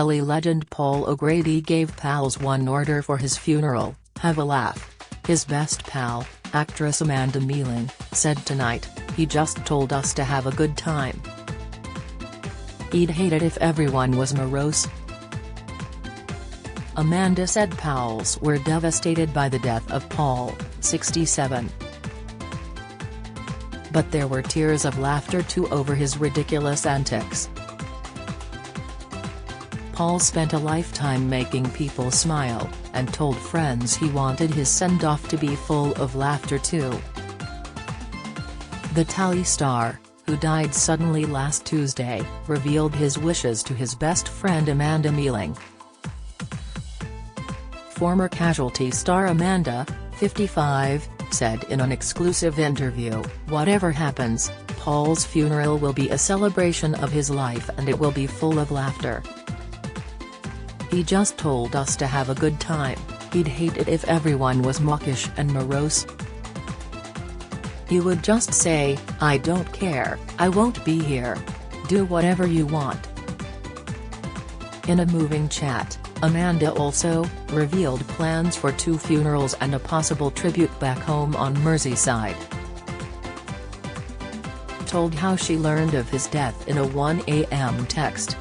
Telly legend Paul O'Grady gave pals one order for his funeral: have a laugh. His best pal, actress Amanda Mealing, said tonight, "He just told us to have a good time. He'd hate it if everyone was morose." Amanda said pals were devastated by the death of Paul, 67. But there were tears of laughter too over his ridiculous antics. Paul spent a lifetime making people smile, and told friends he wanted his send-off to be full of laughter too. The Telly star, who died suddenly last Tuesday, revealed his wishes to his best friend Amanda Mealing. Former Casualty star Amanda, 55, said in an exclusive interview, "Whatever happens, Paul's funeral will be a celebration of his life and it will be full of laughter. He just told us to have a good time. He'd hate it if everyone was mawkish and morose. He would just say, 'I don't care, I won't be here. Do whatever you want.'" In a moving chat, Amanda also revealed plans for 2 funerals and a possible tribute back home on Merseyside. Told how she learned of his death in a 1 a.m. text.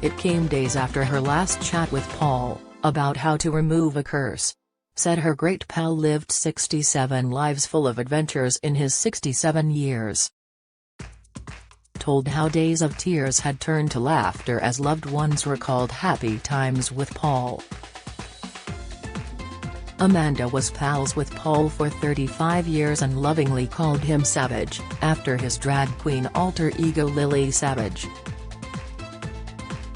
It came days after her last chat with Paul, about how to remove a curse. Said her great pal lived 67 lives full of adventures in his 67 years. Told how days of tears had turned to laughter as loved ones recalled happy times with Paul. Amanda was pals with Paul for 35 years and lovingly called him Savage, after his drag queen alter ego Lily Savage.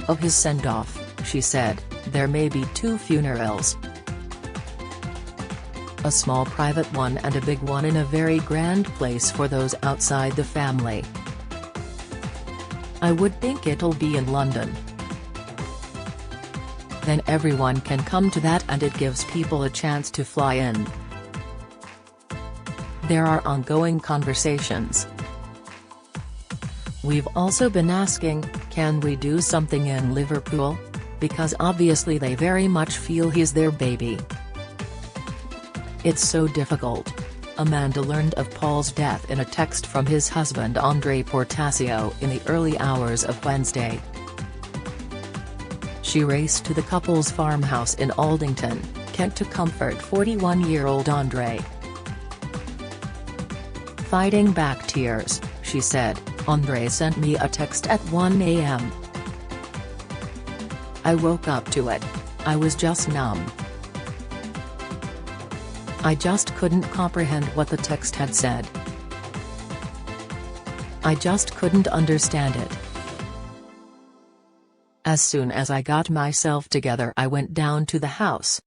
Of his send-off, she said, "There may be 2 funerals. A small private one and a big one in a very grand place for those outside the family. I would think it'll be in London. Then everyone can come to that and it gives people a chance to fly in." There are ongoing conversations. "We've also been asking, can we do something in Liverpool? Because obviously they very much feel he's their baby. It's so difficult." Amanda learned of Paul's death in a text from his husband Andre Portasio in the early hours of Wednesday. She raced to the couple's farmhouse in Aldington, Kent to comfort 41-year-old Andre. Fighting back tears, she said, "Andre sent me a text at 1 a.m. I woke up to it. I was just numb. I just couldn't comprehend what the text had said. I just couldn't understand it. As soon as I got myself together I went down to the house.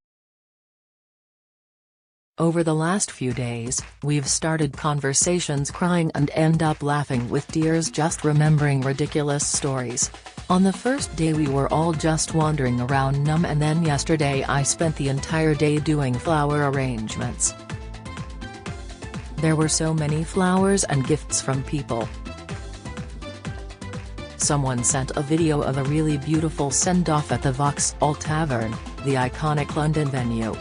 Over the last few days, we've started conversations crying and end up laughing with tears just remembering ridiculous stories. On the first day we were all just wandering around numb, and then yesterday I spent the entire day doing flower arrangements. There were so many flowers and gifts from people. Someone sent a video of a really beautiful send-off at the Vauxhall Tavern, the iconic London venue.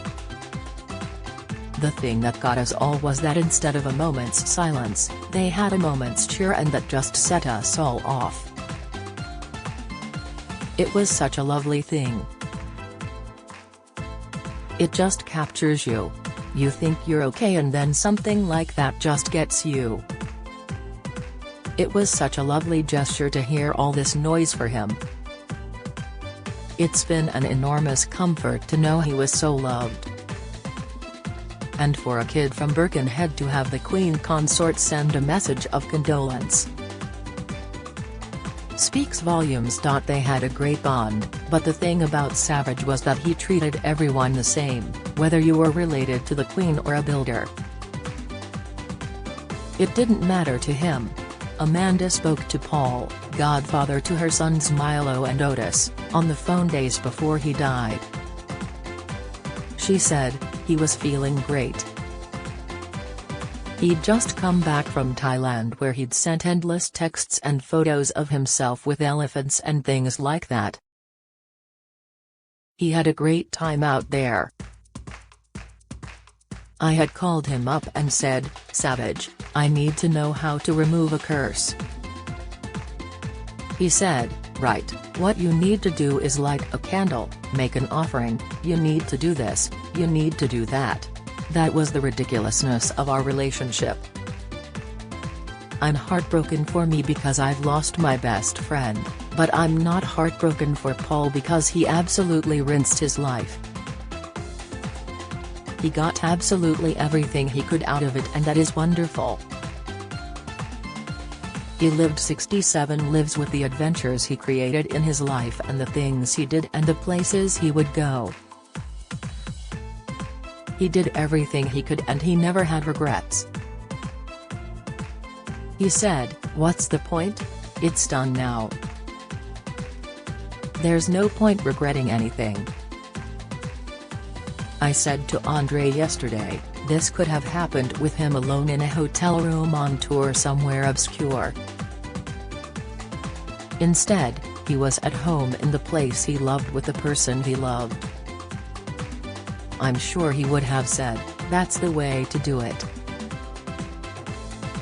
The thing that got us all was that instead of a moment's silence, they had a moment's cheer, and that just set us all off. It was such a lovely thing. It just captures you. You think you're okay and then something like that just gets you. It was such a lovely gesture to hear all this noise for him. It's been an enormous comfort to know he was so loved. And for a kid from Birkenhead to have the Queen Consort send a message of condolence speaks volumes. They had a great bond, but the thing about Savage was that he treated everyone the same, whether you were related to the Queen or a builder. It didn't matter to him. Amanda spoke to Paul, godfather to her sons Milo and Otis, on the phone days before he died. She said, "He was feeling great. He'd just come back from Thailand where he'd sent endless texts and photos of himself with elephants and things like that. He had a great time out there. I had called him up and said, "Savage, I need to know how to remove a curse." He said, "Right, what you need to do is light a candle, make an offering, you need to do this, you need to do that." That was the ridiculousness of our relationship. I'm heartbroken for me because I've lost my best friend, but I'm not heartbroken for Paul because he absolutely rinsed his life. He got absolutely everything he could out of it, and that is wonderful. He lived 67 lives with the adventures he created in his life and the things he did and the places he would go. He did everything he could and he never had regrets. He said, "What's the point? It's done now. There's no point regretting anything." I said to Andre yesterday, this could have happened with him alone in a hotel room on tour somewhere obscure. Instead, he was at home in the place he loved with the person he loved. I'm sure he would have said, "That's the way to do it."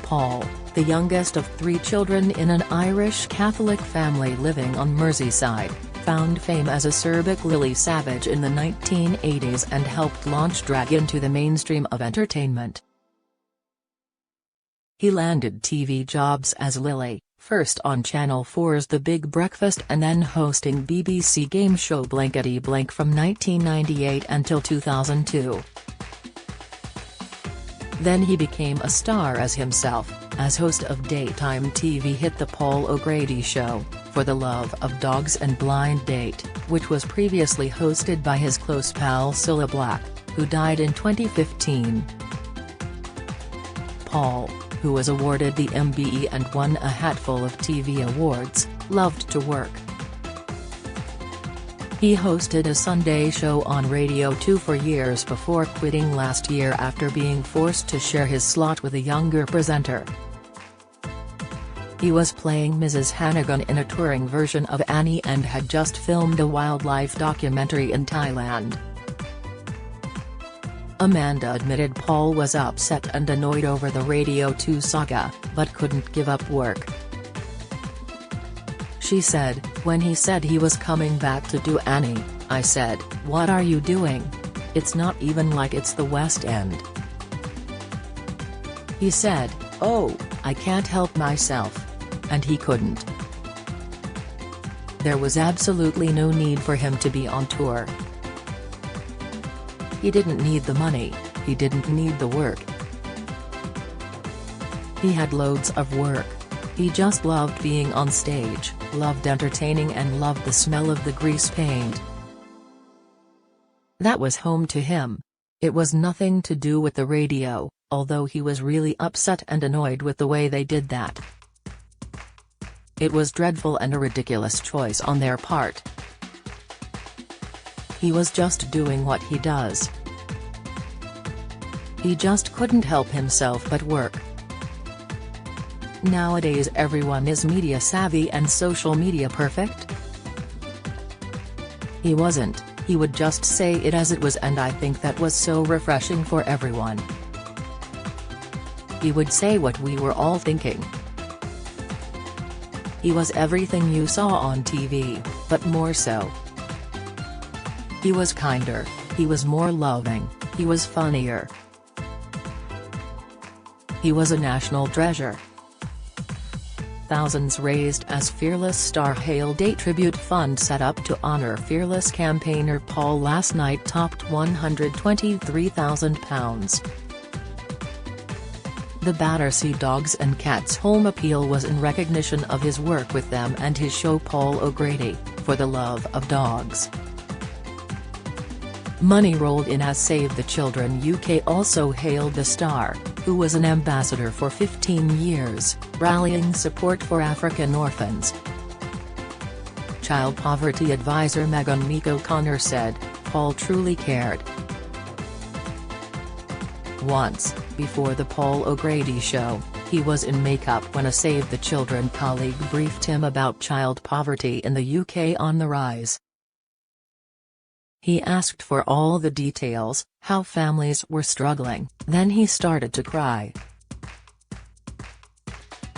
Paul, the youngest of 3 children in an Irish Catholic family living on Merseyside, found fame as a Subic Lily Savage in the 1980s and helped launch drag into the mainstream of entertainment. He landed TV jobs as Lily, first on Channel 4's The Big Breakfast and then hosting BBC game show Blankety Blank from 1998 until 2002. Then he became a star as himself, as host of daytime TV hit The Paul O'Grady Show, For the Love of Dogs and Blind Date, which was previously hosted by his close pal Cilla Black, who died in 2015. Paul, who was awarded the MBE and won a hatful of TV awards, loved to work. He hosted a Sunday show on Radio 2 for years before quitting last year after being forced to share his slot with a younger presenter. He was playing Mrs. Hannigan in a touring version of Annie and had just filmed a wildlife documentary in Thailand. Amanda admitted Paul was upset and annoyed over the Radio 2 saga, but couldn't give up work. She said, "When he said he was coming back to do Annie, I said, 'What are you doing? It's not even like it's the West End.' He said, 'Oh, I can't help myself.' And he couldn't. There was absolutely no need for him to be on tour. He didn't need the money, he didn't need the work. He had loads of work. He just loved being on stage, loved entertaining and loved the smell of the grease paint. That was home to him. It was nothing to do with the radio, although he was really upset and annoyed with the way they did that. It was dreadful and a ridiculous choice on their part. He was just doing what he does. He just couldn't help himself but work. Nowadays everyone is media savvy and social media perfect. He wasn't, he would just say it as it was, and I think that was so refreshing for everyone. He would say what we were all thinking. He was everything you saw on TV, but more so. He was kinder, he was more loving, he was funnier. He was a national treasure. Thousands raised as Fearless star Hail Day tribute fund set up to honor Fearless campaigner Paul last night topped £123,000. The Battersea Dogs and Cats home appeal was in recognition of his work with them and his show Paul O'Grady, For the Love of Dogs. Money rolled in as Save the Children UK also hailed the star, who was an ambassador for 15 years, rallying support for African orphans. Child poverty advisor Megan Meek O'Connor said, "Paul truly cared. Once, before the Paul O'Grady show, he was in makeup when a Save the Children colleague briefed him about child poverty in the UK on the rise. He asked for all the details, how families were struggling, then he started to cry.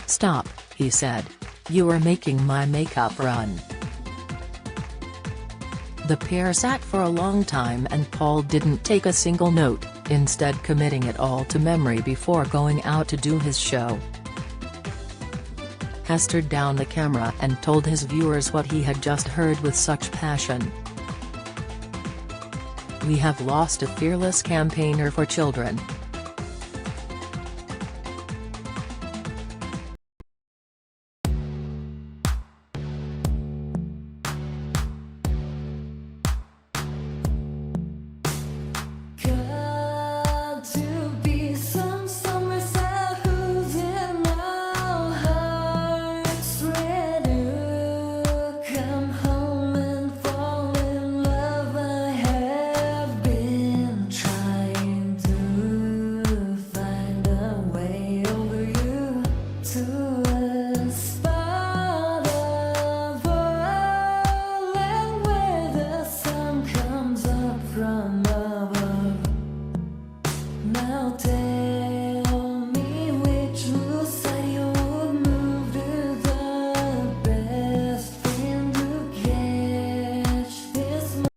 "Stop," he said. "You are making my makeup run." The pair sat for a long time and Paul didn't take a single note, instead committing it all to memory before going out to do his show. Hestered down the camera and told his viewers what he had just heard with such passion. "We have lost a fearless campaigner for children. Got to be some myself who's in our hearts, ready to come home and fall in love. I have been trying to find a way over you to a spot of oil, and where the sun comes up from above. Now take